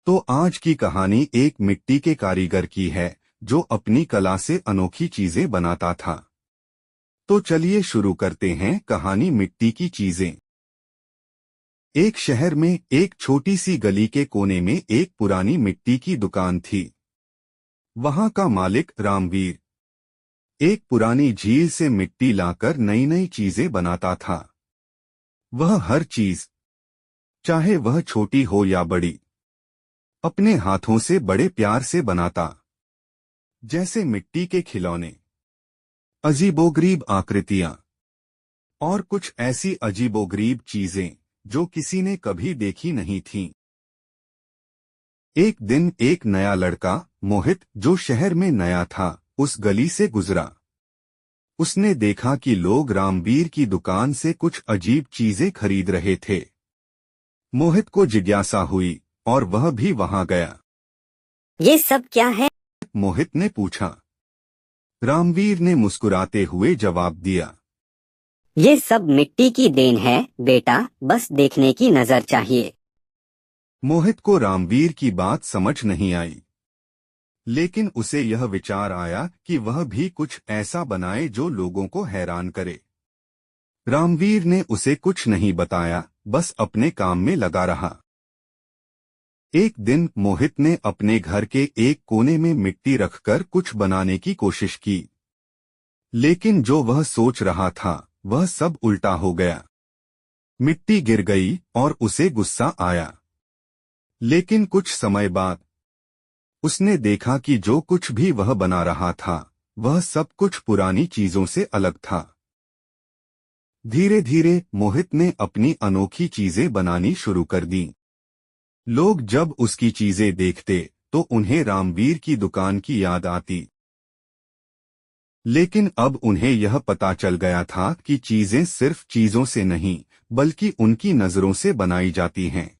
तो आज की कहानी एक मिट्टी के कारीगर की है जो अपनी कला से अनोखी चीजें बनाता था। तो चलिए शुरू करते हैं कहानी मिट्टी की चीजें। एक शहर में एक छोटी सी गली के कोने में एक पुरानी मिट्टी की दुकान थी। वहां का मालिक रामवीर एक पुरानी झील से मिट्टी लाकर नई नई चीजें बनाता था। वह हर चीज, चाहे वह छोटी हो या बड़ी, अपने हाथों से बड़े प्यार से बनाता। जैसे मिट्टी के खिलौने, अजीबोगरीब आकृतियां और कुछ ऐसी अजीबोगरीब चीजें जो किसी ने कभी देखी नहीं थीं। एक दिन एक नया लड़का, मोहित, जो शहर में नया था, उस गली से गुजरा। उसने देखा कि लोग रामवीर की दुकान से कुछ अजीब चीजें खरीद रहे थे। मोहित को जिज्ञासा हुई और वह भी वहां गया। ये सब क्या है? मोहित ने पूछा। रामवीर ने मुस्कुराते हुए जवाब दिया। ये सब मिट्टी की देन है बेटा, बस देखने की नजर चाहिए। मोहित को रामवीर की बात समझ नहीं आई, लेकिन उसे यह विचार आया कि वह भी कुछ ऐसा बनाए जो लोगों को हैरान करे। रामवीर ने उसे कुछ नहीं बताया, बस अपने काम में लगा रहा। एक दिन मोहित ने अपने घर के एक कोने में मिट्टी रखकर कुछ बनाने की कोशिश की, लेकिन जो वह सोच रहा था वह सब उल्टा हो गया। मिट्टी गिर गई और उसे गुस्सा आया। लेकिन कुछ समय बाद उसने देखा कि जो कुछ भी वह बना रहा था वह सब कुछ पुरानी चीजों से अलग था। धीरे धीरे मोहित ने अपनी अनोखी चीजें बनानी शुरू कर दी। लोग जब उसकी चीजें देखते तो उन्हें रामवीर की दुकान की याद आती। लेकिन अब उन्हें यह पता चल गया था कि चीजें सिर्फ चीजों से नहीं बल्कि उनकी नजरों से बनाई जाती हैं।